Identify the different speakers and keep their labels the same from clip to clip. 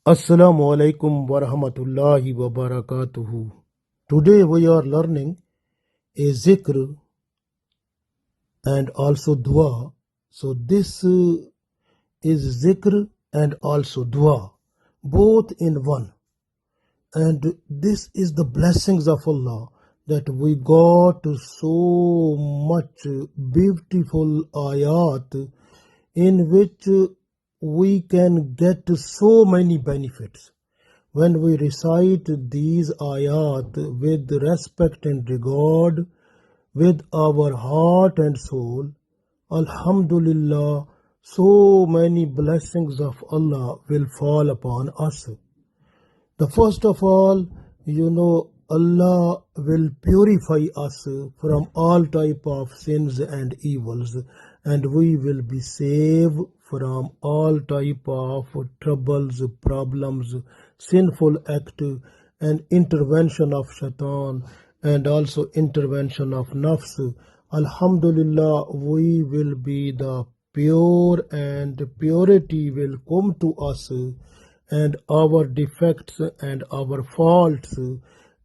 Speaker 1: Assalamu alaikum wa rahmatullahi wa barakatuhu. Today we are learning a zikr and also dua. So this is zikr and also dua, both in one. And this is the blessings of Allah that we got so much beautiful ayat in which we can get so many benefits. When we recite these ayat with respect and regard, with our heart and soul, Alhamdulillah, so many blessings of Allah will fall upon us. The first of all, Allah will purify us from all type of sins and evils, and we will be saved from all type of troubles, problems, sinful act, and intervention of shaitan, and also intervention of nafs. Alhamdulillah, we will be the pure, and purity will come to us, and our defects and our faults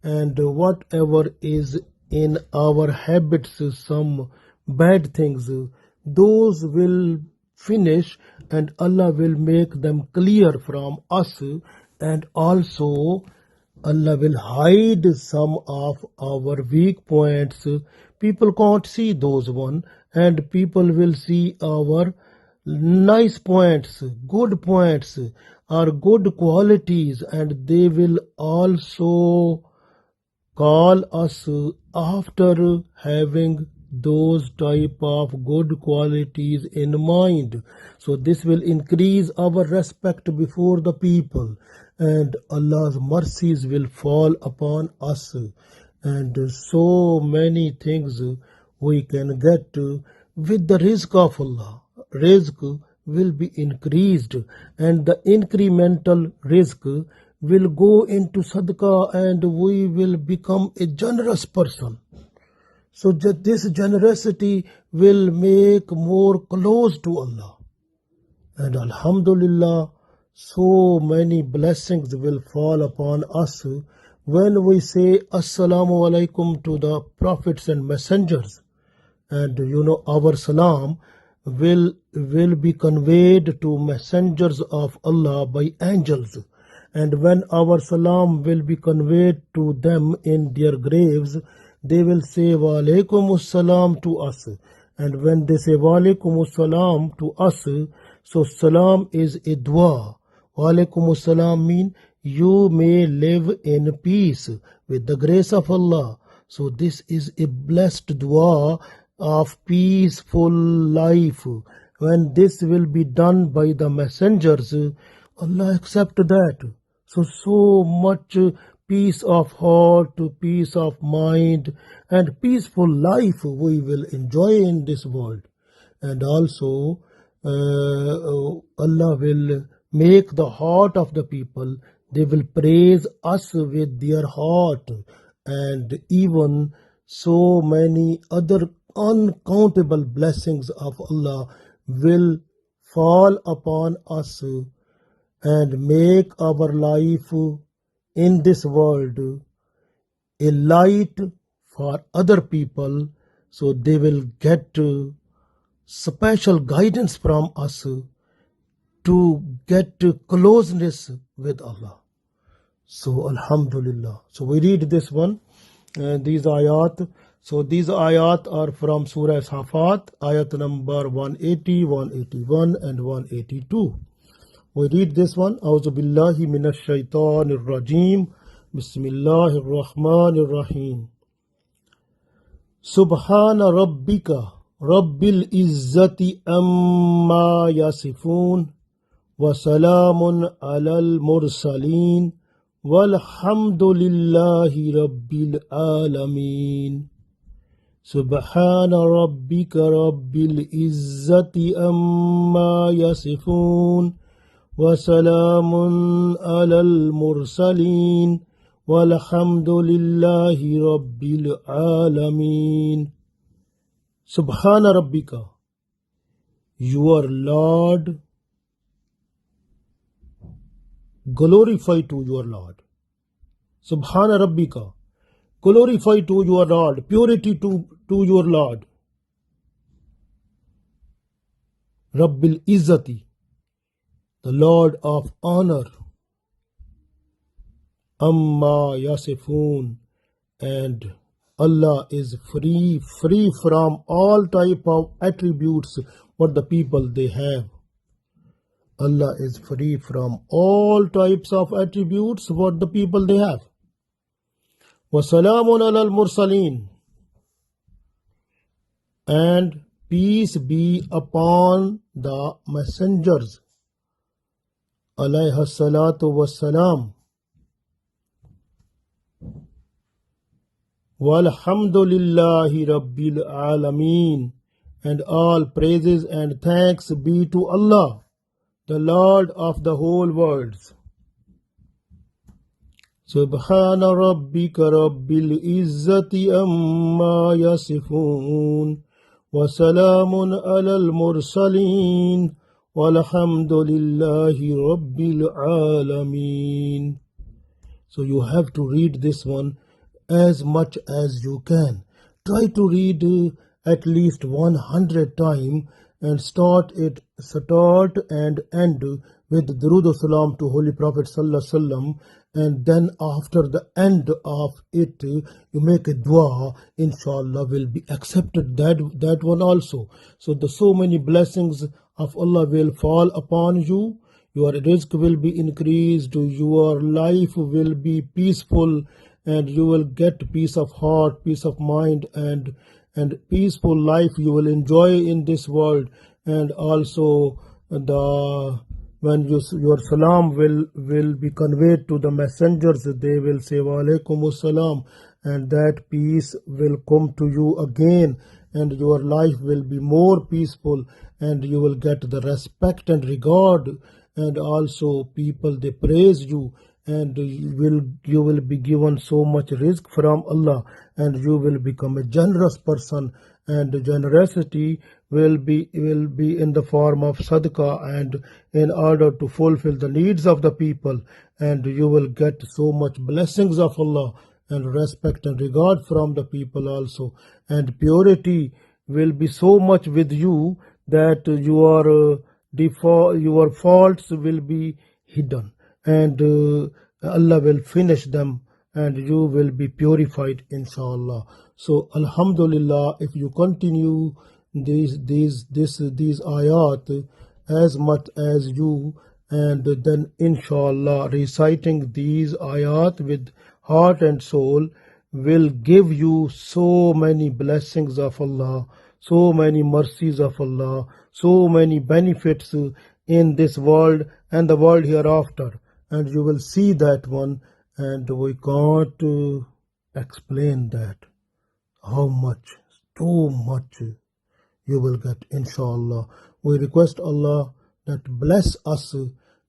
Speaker 1: and whatever is in our habits, some bad things, those will finish and Allah will make them clear from us, and also Allah will hide some of our weak points. People can't see those one, and people will see our nice points, good points, or good qualities, and they will also call us after having those type of good qualities in mind. So this will increase our respect before the people, and Allah's mercies will fall upon us, and so many things we can get with the rizq of Allah. Rizq will be increased, and the incremental rizq will go into sadaqah, and we will become a generous person. So this generosity will make more close to Allah. And Alhamdulillah, so many blessings will fall upon us when we say Assalamu alaikum to the prophets and messengers. And our salam will be conveyed to messengers of Allah by angels. And when our salam will be conveyed to them in their graves, they will say wa alaikum salam to us. And when they say wa alaikum salam to us, so salam is a dua. Wa alaikum salam mean you may live in peace with the grace of Allah. So this is a blessed dua of peaceful life. When this will be done by the messengers, Allah accept that. So much peace of heart, peace of mind, and peaceful life we will enjoy in this world. And also Allah will make the heart of the people, they will praise us with their heart, and even so many other uncountable blessings of Allah will fall upon us and make our life in this world a light for other people, so they will get special guidance from us to get closeness with Allah. So Alhamdulillah. So we read this one, these ayat. So these ayat are from Surah Safat, ayat number 180, 181 and 182. We read this one. A'udhu billahi minash shaitanir rajim. Bismillahir rahmanir rahim. Subhana rabbika rabbil izzati amma yasifun, وسلام على المرسلين والحمد لله رب العالمين. سبحان ربك رب العزة أما يصفون وسلام على المرسلين والحمد لله رب العالمين. Subhana Rabbika, your Lord glorify to your Lord. Subhan Rabbika, glorify to your Lord, purity to your Lord. Rabbil Izzati, the Lord of honor. Amma Yasifun, and Allah is free from all type of attributes what the people they have. Allah is free from all types of attributes what the people they have. وسلام على المرسلين, and peace be upon the messengers. Alayhi salatu wassalam. والحمد لله رب العالمين, and all praises and thanks be to Allah, the Lord of the whole worlds. سبحان ربك رب العزة أما يصفون وسلام على المرسلين والحمد لله رب العالمين. So you have to read this one as much as you can. Try to read at least 100 times and start and end with Durood Salam to Holy Prophet Sallallahu Alaihi Wasallam, and then after the end of it you make a dua, inshallah will be accepted that one also. So so many blessings of Allah will fall upon you. Your rizq will be increased, your life will be peaceful, and you will get peace of heart, peace of mind, and peaceful life you will enjoy in this world. And also when your salam will be conveyed to the messengers, they will say wa alaikumus salam, and that peace will come to you again, and your life will be more peaceful, and you will get the respect and regard, and also people they praise you, and you will be given so much rizq from Allah, and you will become a generous person, and generosity will be in the form of sadaqah, and in order to fulfill the needs of the people, and you will get so much blessings of Allah and respect and regard from the people also, and purity will be so much with you that your faults will be hidden, and Allah will finish them, and you will be purified, inshallah. So alhamdulillah, if you continue these ayat as much as you, and then inshallah reciting these ayat with heart and soul will give you so many blessings of Allah, so many mercies of Allah, so many benefits in this world and the world hereafter, and you will see that one, and we can't explain that how much, too much you will get, inshallah. We request Allah that bless us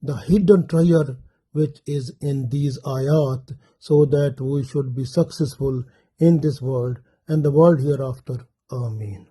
Speaker 1: the hidden treasure which is in these ayat, so that we should be successful in this world and the world hereafter. Ameen.